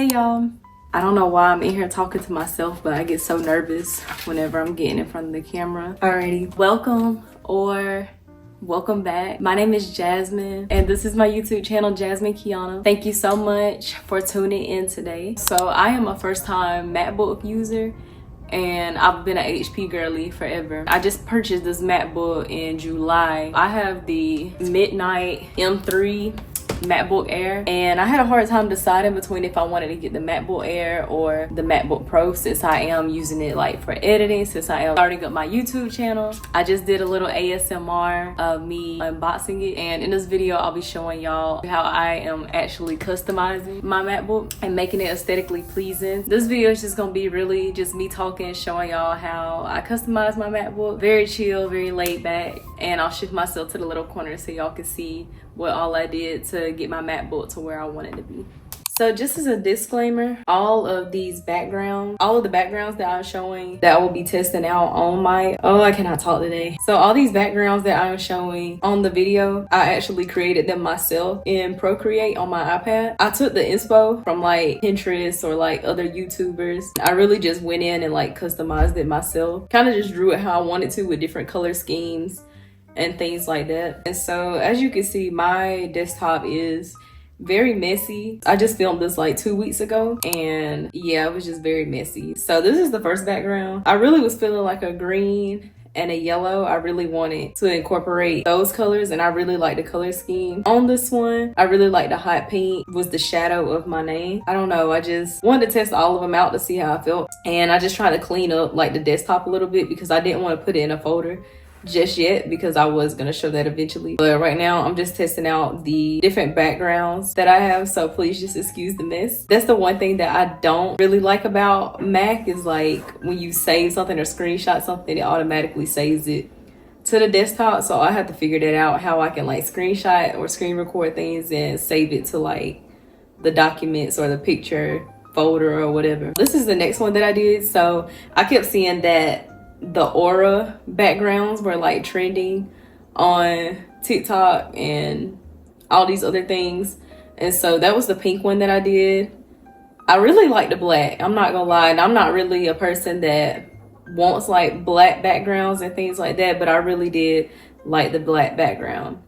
Hey y'all, I don't know why I'm in here talking to myself, but I get so nervous whenever I'm getting in front of the camera. Alrighty, welcome back. My name is Jasmine and this is my YouTube channel, Jasmine Kiana. Thank you so much for tuning in today. So I am a first-time MacBook user and I've been an HP girly forever. I just purchased this MacBook in July. I have the Midnight M3 MacBook Air, and I had a hard time deciding between if I wanted to get the MacBook Air or the MacBook Pro, since I am using it like for editing, since I am starting up my YouTube channel. I just did a little ASMR of me unboxing it, and in this video I'll be showing y'all how I am actually customizing my MacBook and making it aesthetically pleasing. This video is just gonna be really just me talking, showing y'all how I customize my MacBook. Very chill, very laid back, and I'll shift myself to the little corner so y'all can see what all I did to get my MacBook to where I want it to be. So just as a disclaimer, all of the backgrounds that I'm showing that I will be testing out on my, I cannot talk today. So all these backgrounds that I'm showing on the video, I actually created them myself in Procreate on my iPad. I took the inspo from like Pinterest or like other YouTubers. I really just went in and like customized it myself. Kind of just drew it how I wanted to with different color schemes and things like that. And so as you can see, my desktop is very messy. I just filmed this like 2 weeks ago and yeah, it was just very messy. So this is the first background. I really was feeling like a green and a yellow. I really wanted to incorporate those colors and I really like the color scheme on this one. I really like the hot pink was the shadow of my name. I don't know, I just wanted to test all of them out to see how I felt, and I just tried to clean up like the desktop a little bit because I didn't want to put it in a folder just yet, because I was gonna show that eventually. But right now I'm just testing out the different backgrounds that I have, so please just excuse the mess. That's the one thing that I don't really like about Mac, is like when you save something or screenshot something, it automatically saves it to the desktop. So I have to figure that out, how I can like screenshot or screen record things and save it to like the documents or the picture folder or whatever. This is the next one that I did. So I kept seeing that the aura backgrounds were like trending on TikTok and all these other things, and so that was the pink one that I did. I really like the black, I'm not gonna lie, and I'm not really a person that wants like black backgrounds and things like that, but I really did like the black background.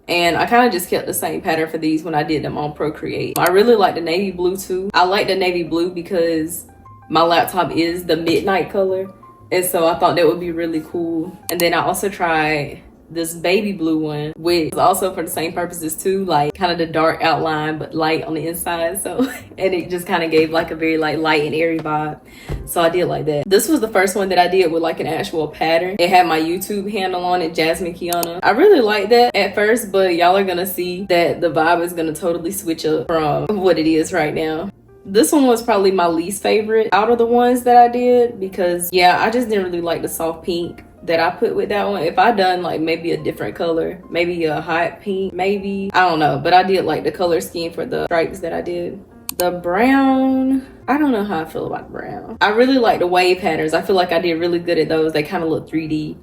And I kind of just kept the same pattern for these when I did them on Procreate. I really like the navy blue too. I like the navy blue because my laptop is the midnight color, and so I thought that would be really cool. And then I also tried this baby blue one, which is also for the same purposes too, like kind of the dark outline but light on the inside. So and it just kind of gave like a very like light and airy vibe, so I did like that. This was the first one that I did with like an actual pattern. It had my YouTube handle on it, Jasmine Kiana. I really liked that at first, but y'all are gonna see that the vibe is gonna totally switch up from what it is right now. This one was probably my least favorite out of the ones that I did, because yeah, I just didn't really like the soft pink that I put with that one. If I done like maybe a different color, maybe a hot pink, maybe, I don't know, but I did like the color scheme for the stripes that I did. The brown, I don't know how I feel about brown. I really like the wave patterns. I feel like I did really good at those. They kind of look 3D,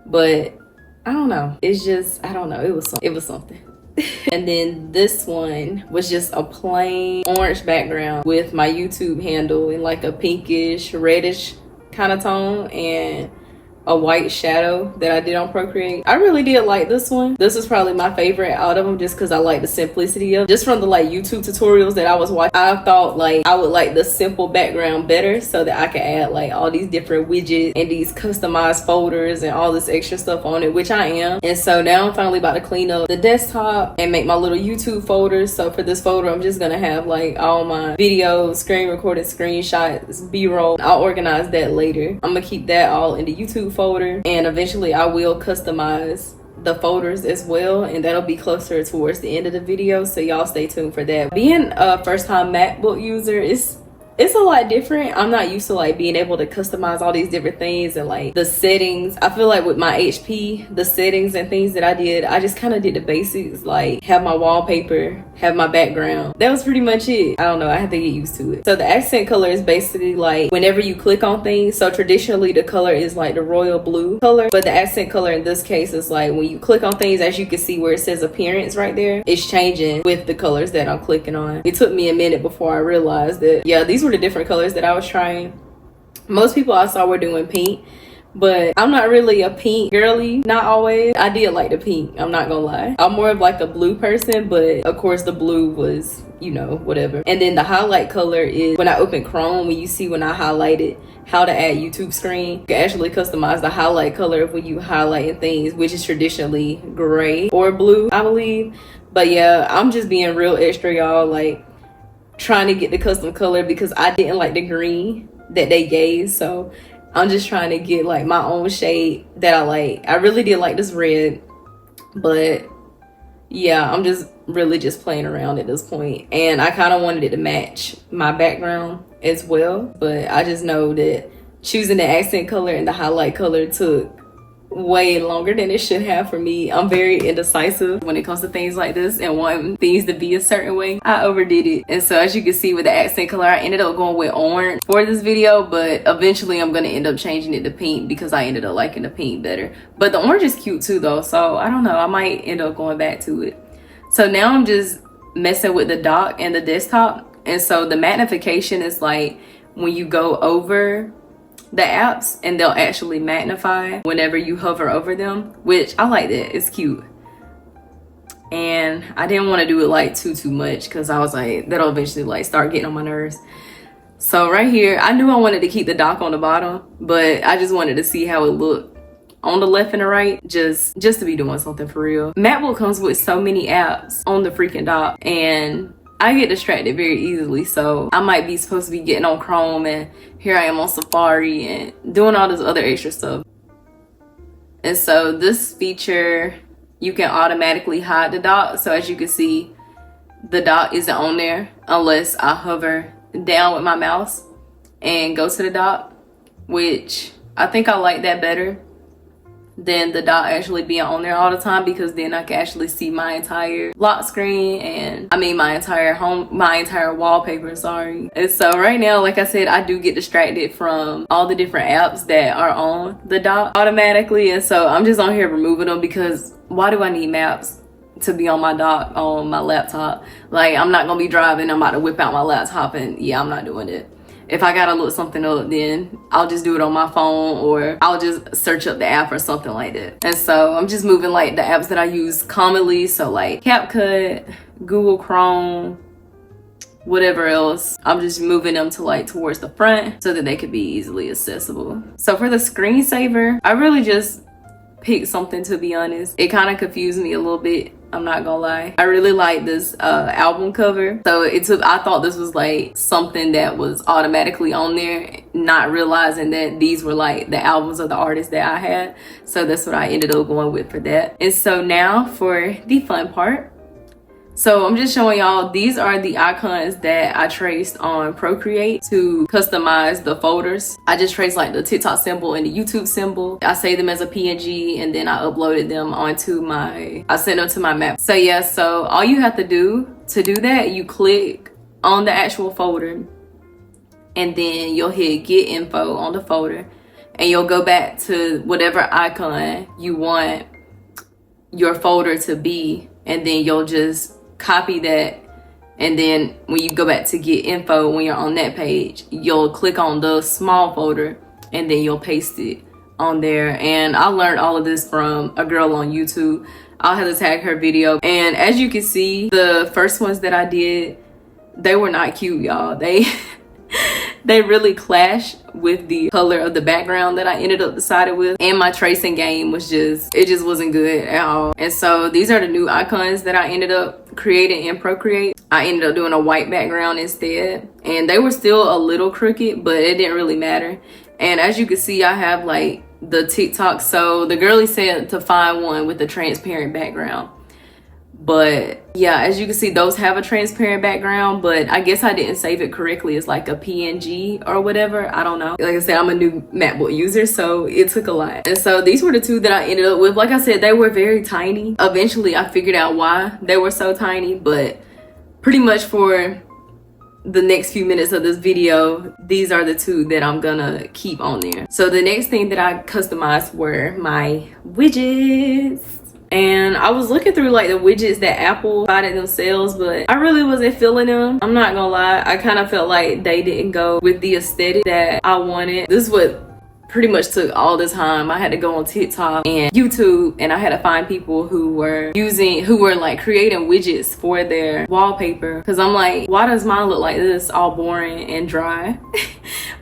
but I don't know, it's just, I don't know, it was something. And then this one was just a plain orange background with my YouTube handle in like a pinkish reddish kind of tone and a white shadow that I did on Procreate. I really did like this one. This is probably my favorite out of them, just because I like the simplicity of it. Just from the like YouTube tutorials that I was watching, I thought like I would like the simple background better, so that I could add like all these different widgets and these customized folders and all this extra stuff on it, which I am. And so now I'm finally about to clean up the desktop and make my little YouTube folders. So for this folder, I'm just gonna have like all my videos, screen recorded screenshots, B-roll. I'll organize that later. I'm gonna keep that all in the YouTube folder, and eventually I will customize the folders as well, and that'll be closer towards the end of the video, so y'all stay tuned for that. Being a first-time MacBook user, it's it's a lot different. I'm not used to like being able to customize all these different things and like the settings. I feel like with my HP, the settings and things that I did, I just kind of did the basics, like have my wallpaper, have my background. That was pretty much it. I don't know, I had to get used to it. So the accent color is basically like whenever you click on things. So traditionally the color is like the royal blue color, but the accent color in this case is like when you click on things, as you can see where it says appearance right there, it's changing with the colors that I'm clicking on. It took me a minute before I realized that, yeah, these were the different colors that I was trying. Most people I saw were doing pink, but I'm not really a pink girly. Not always. I did like the pink, I'm not gonna lie. I'm more of like a blue person, but of course the blue was, you know, whatever. And then the highlight color is when I open Chrome, when you see when I highlighted how to add YouTube screen, you can actually customize the highlight color when you highlighting things, which is traditionally gray or blue, I believe. But yeah, I'm just being real extra, y'all, like trying to get the custom color because I didn't like the green that they gave. So I'm just trying to get like my own shade that I like. I really did like this red, but yeah, I'm just really just playing around at this point. And I kind of wanted it to match my background as well, but I just know that choosing the accent color and the highlight color took way longer than it should have for me. I'm very indecisive when it comes to things like this and wanting things to be a certain way. I overdid it. And so as you can see with the accent color, I ended up going with orange for this video, but eventually I'm going to end up changing it to pink because I ended up liking the pink better. But the orange is cute too though, so I don't know, I might end up going back to it. So now I'm just messing with the dock and the desktop. And so the magnification is like when you go over the apps and they'll actually magnify whenever you hover over them, which I like that. It's cute. And I didn't want to do it like too much because I was like, that'll eventually like start getting on my nerves. So right here, I knew I wanted to keep the dock on the bottom, but I just wanted to see how it looked on the left and the right, just to be doing something for real. MacBook comes with so many apps on the freaking dock and I get distracted very easily. So I might be supposed to be getting on Chrome and here I am on Safari and doing all this other extra stuff. And so this feature, you can automatically hide the dock. So as you can see, the dock isn't on there unless I hover down with my mouse and go to the dock, which I think I like that better than the dock actually being on there all the time, because then I can actually see my entire lock screen and my entire wallpaper, sorry. And so right now, like I said, I do get distracted from all the different apps that are on the dock automatically, and so I'm just on here removing them because why do I need maps to be on my dock on my laptop? Like, I'm not gonna be driving, I'm about to whip out my laptop, and yeah, I'm not doing it. If I gotta look something up, then I'll just do it on my phone or I'll just search up the app or something like that. And so I'm just moving like the apps that I use commonly. So like CapCut, Google Chrome, whatever else. I'm just moving them to like towards the front so that they could be easily accessible. So for the screensaver, I really just picked something, to be honest. It kind of confused me a little bit, I'm not gonna lie. I really like this album cover. So I thought this was like something that was automatically on there, not realizing that these were like the albums of the artists that I had. So that's what I ended up going with for that. And so now for the fun part. So I'm just showing y'all, these are the icons that I traced on Procreate to customize the folders. I just traced like the TikTok symbol and the YouTube symbol. I saved them as a PNG and then I uploaded them onto I sent them to my Mac. So yeah, so all you have to do that, you click on the actual folder and then you'll hit get info on the folder and you'll go back to whatever icon you want your folder to be, and then you'll just copy that, and then when you go back to get info, when you're on that page, you'll click on the small folder and then you'll paste it on there. And I learned all of this from a girl on YouTube. I'll have to tag her video. And as you can see, the first ones that I did, they were not cute, y'all. They really clash with the color of the background that I ended up decided with, and my tracing game was just wasn't good at all. And so these are the new icons that I ended up creating in Procreate. I ended up doing a white background instead, and they were still a little crooked, but it didn't really matter. And as you can see, I have like the TikTok. So the girlie said to find one with a transparent background, But yeah, as you can see, those have a transparent background, but I guess I didn't save it correctly as like a PNG or whatever. I don't know. Like I said, I'm a new MacBook user, so it took a lot. And so these were the two that I ended up with. Like I said, they were very tiny. Eventually I figured out why they were so tiny, but pretty much for the next few minutes of this video, these are the two that I'm gonna keep on there. So the next thing that I customized were my widgets. And I was looking through like the widgets that Apple provided themselves, but I really wasn't feeling them. I'm not gonna lie, I kind of felt like they didn't go with the aesthetic that I wanted. This is what pretty much took all the time. I had to go on TikTok and YouTube, and I had to find people who were like creating widgets for their wallpaper, because I'm like, why does mine look like this, all boring and dry?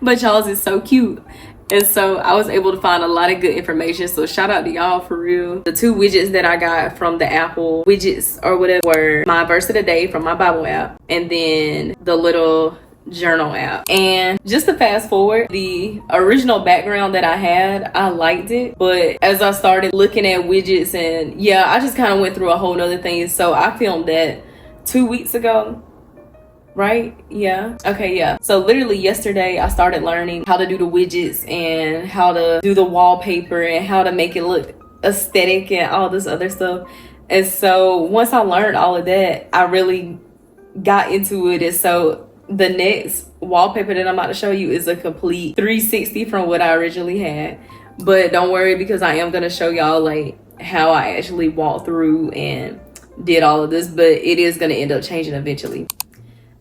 But y'all's is so cute. And so I was able to find a lot of good information. So shout out to y'all for real. The two widgets that I got from the Apple widgets or whatever were my verse of the day from my Bible app, and then the little journal app. And just to fast forward, the original background that I had, I liked it, but as I started looking at widgets, and yeah, I just kind of went through a whole nother thing. So I filmed that 2 weeks ago, right? Yeah. Okay, yeah. So literally yesterday I started learning how to do the widgets and how to do the wallpaper and how to make it look aesthetic and all this other stuff. And so once I learned all of that, I really got into it. And so the next wallpaper that I'm about to show you is a complete 360 from what I originally had. But don't worry, because I am going to show y'all like how I actually walked through and did all of this, but it is going to end up changing eventually.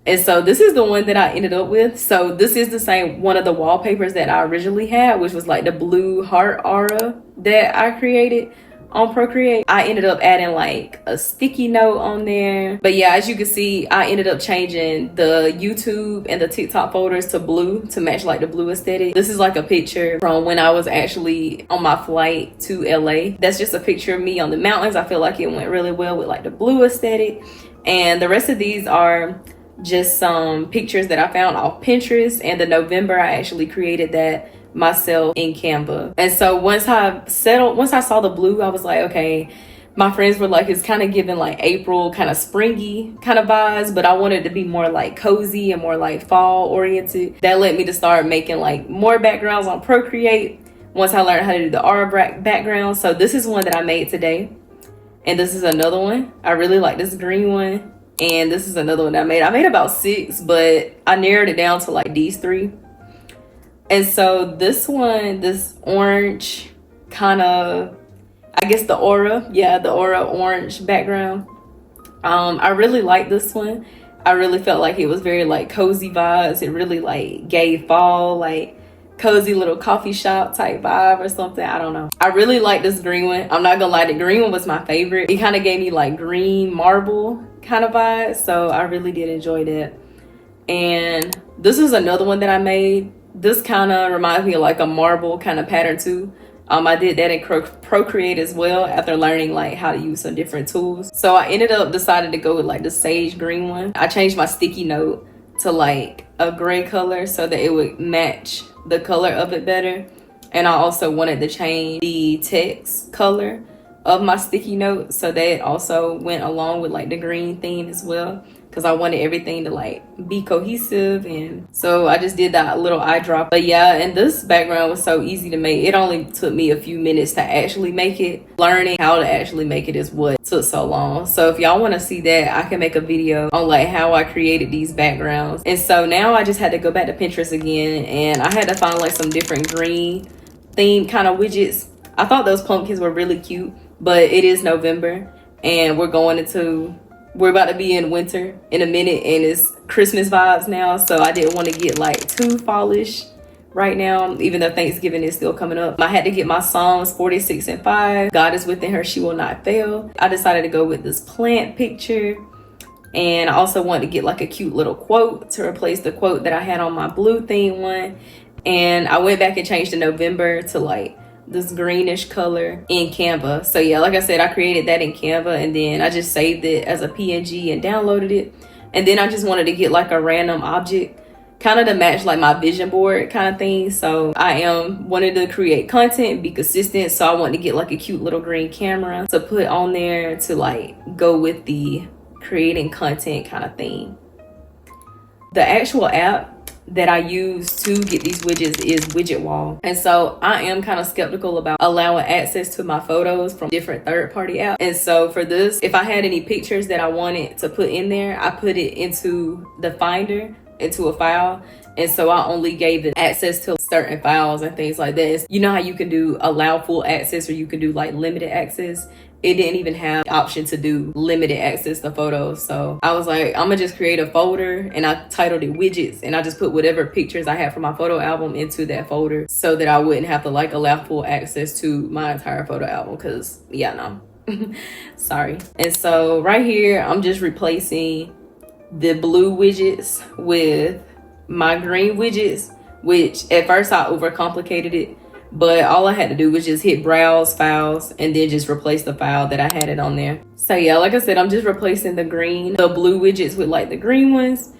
And so this is the one that I ended up with. So this is the same one of the wallpapers that I originally had, which was like the blue heart aura that I created on Procreate. I ended up adding like a sticky note on there. But yeah, as you can see, I ended up changing the YouTube and the TikTok folders to blue to match like the blue aesthetic. This is like a picture from when I was actually on my flight to LA. That's just a picture of me on the mountains. I feel like it went really well with like the blue aesthetic. And the rest of these are just some pictures that I found off Pinterest, and in November I actually created that myself in Canva. And so once I saw the blue, I was like, okay, my friends were like, it's kind of giving like April kind of springy kind of vibes, but I wanted to be more like cozy and more like fall oriented. That led me to start making like more backgrounds on Procreate once I learned how to do the aura background. So this is one that I made today, and this is another one. I really like this green one. And this is another one that I made. I made about 6, but I narrowed it down to like these 3. And so this one, this orange kind of, I guess the aura, yeah, the aura orange background. I really like this one. I really felt like it was very like cozy vibes. It really like gave fall, like cozy little coffee shop type vibe or something. I don't know. I really like this green one. I'm not gonna lie, the green one was my favorite. It kind of gave me like green marble kind of vibe, so I really did enjoy that. And this is another one that I made. This kind of reminds me of like a marble kind of pattern too. I did that in Procreate as well after learning like how to use some different tools. So I ended up deciding to go with like the sage green one. I changed my sticky note to like a gray color so that it would match the color of it better. And I also wanted to change the text color of my sticky note so that also went along with like the green theme as well, because I wanted everything to like be cohesive. And so I just did that little eyedropper. But yeah, and this background was so easy to make. It only took me a few minutes to actually make it. Learning how to actually make it is what took so long. So if y'all want to see that, I can make a video on like how I created these backgrounds. And so now I just had to go back to Pinterest again, and I had to find like some different green theme kind of widgets. I thought those pumpkins were really cute, but it is November and we're about to be in winter in a minute, and it's Christmas vibes now. So I didn't want to get like too fallish right now, even though Thanksgiving is still coming up. I had to get my Psalms 46:5. God is within her, she will not fail. I decided to go with this plant picture. And I also wanted to get like a cute little quote to replace the quote that I had on my blue theme one. And I went back and changed the November to like this greenish color in Canva. So yeah, like I said, I created that in Canva, and then I just saved it as a PNG and downloaded it. And then I just wanted to get like a random object kind of to match like my vision board kind of thing. So I am wanting to create content, be consistent. So I want to get like a cute little green camera to put on there to like go with the creating content kind of thing. The actual app that I use to get these widgets is Widget Wall. And so I am kind of skeptical about allowing access to my photos from different third-party apps. And so for this, if I had any pictures that I wanted to put in there, I put it into the Finder, into a file. And so I only gave it access to certain files and things like that. You know how you can do allow full access or you can do like limited access? It didn't even have the option to do limited access to photos. So I was like, I'm gonna just create a folder, and I titled it widgets, and I just put whatever pictures I had from my photo album into that folder so that I wouldn't have to like allow full access to my entire photo album, because yeah, no. Sorry. And so right here, I'm just replacing the blue widgets with my green widgets, which at first I overcomplicated it. But all I had to do was just hit browse files and then just replace the file that I had it on there. So yeah, like I said, I'm just replacing the blue widgets with like the green ones.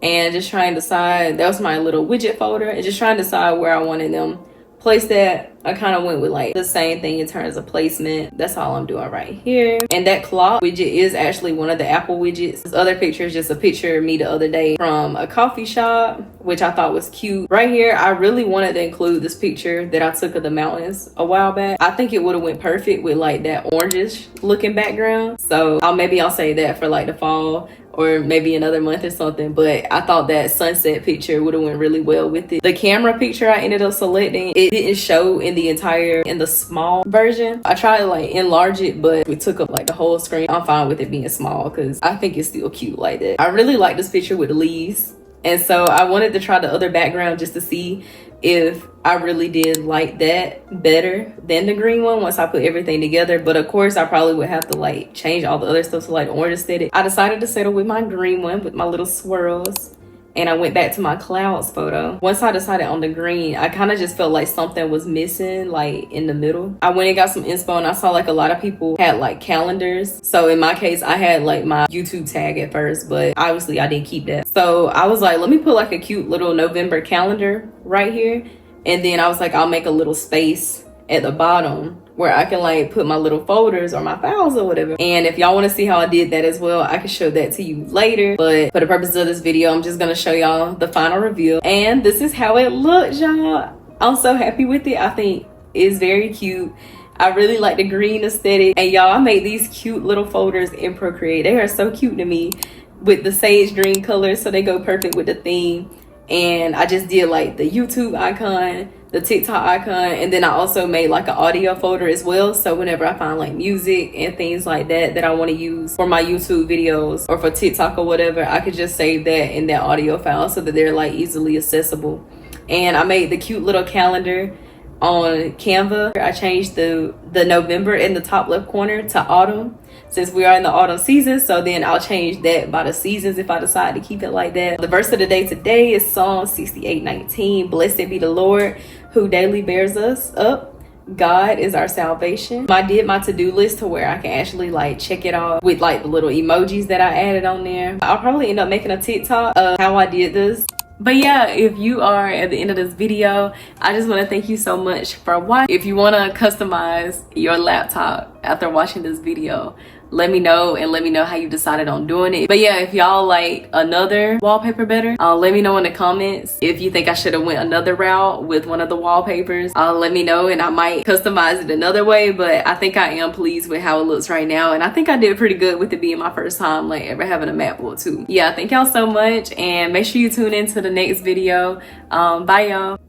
And just trying to decide, that was my little widget folder. And just trying to decide where I wanted them placed at. I kind of went with like the same thing in terms of placement. That's all I'm doing right here. And that clock widget is actually one of the Apple widgets. This other picture is just a picture of me the other day from a coffee shop, which I thought was cute. Right here, I really wanted to include this picture that I took of the mountains a while back. I think it would have went perfect with like that orangish looking background. So maybe I'll say that for like the fall, or maybe another month or something. But I thought that sunset picture would have went really well with it. The camera picture I ended up selecting, it didn't show in the small version. I tried to like enlarge it, but we took up like the whole screen. I'm fine with it being small because I think it's still cute like that. I really like this picture with the leaves. And so I wanted to try the other background just to see if I really did like that better than the green one once I put everything together. But of course I probably would have to like change all the other stuff to like orange aesthetic. I decided to settle with my green one with my little swirls, and I went back to my clouds photo. Once I decided on the green, I kind of just felt like something was missing like in the middle. I went and got some inspo, and I saw like a lot of people had like calendars. So in my case, I had like my YouTube tag at first, but obviously I didn't keep that. So I was like, let me put like a cute little November calendar right here. And then I was like, I'll make a little space at the bottom where I can like put my little folders or my files or whatever. And if y'all want to see how I did that as well, I can show that to you later. But for the purpose of this video, I'm just going to show y'all the final reveal. And this is how it looks, y'all. I'm so happy with it. I think it's very cute. I really like the green aesthetic. And y'all, I made these cute little folders in Procreate. They are so cute to me with the sage green colors. So they go perfect with the theme. And I just did like the YouTube icon, the TikTok icon, and then I also made like an audio folder as well. So whenever I find like music and things like that I want to use for my YouTube videos or for TikTok or whatever, I could just save that in that audio file so that they're like easily accessible. And I made the cute little calendar on Canva. I changed the November in the top left corner to autumn, since we are in the autumn season. So then I'll change that by the seasons if I decide to keep it like that. The verse of the day today is Psalm 68:19. Blessed be the Lord who daily bears us up. God is our salvation. I did my to-do list to where I can actually like check it off with like the little emojis that I added on there. I'll probably end up making a TikTok of how I did this. But yeah, if you are at the end of this video, I just want to thank you so much for watching. If you want to customize your laptop after watching this video, let me know, and let me know how you decided on doing it. But yeah, if y'all like another wallpaper better, let me know in the comments. If you think I should have went another route with one of the wallpapers, let me know, and I might customize it another way. But I think I am pleased with how it looks right now, and I think I did pretty good with it being my first time like ever having a MacBook too. Yeah, thank y'all so much, and make sure you tune in to the next video. Bye y'all.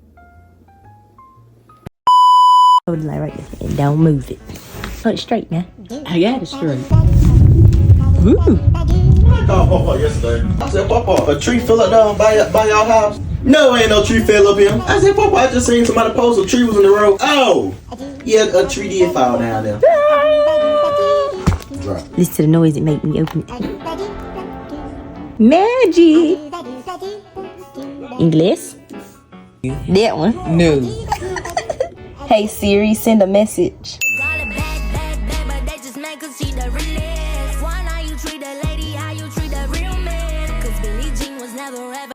Hold it like right there and don't move it. Hold it straight now. I got it straight. Ooh. Oh, yesterday. I said, Papa, a tree fell up down by y'all house? No, ain't no tree fell up here. I said, Papa, I just seen somebody post a tree was in the road. Oh, yeah, a tree did fall down there. Drop. Listen to the noise it make me open it. Magic. English? That one? No. Hey Siri, send a message.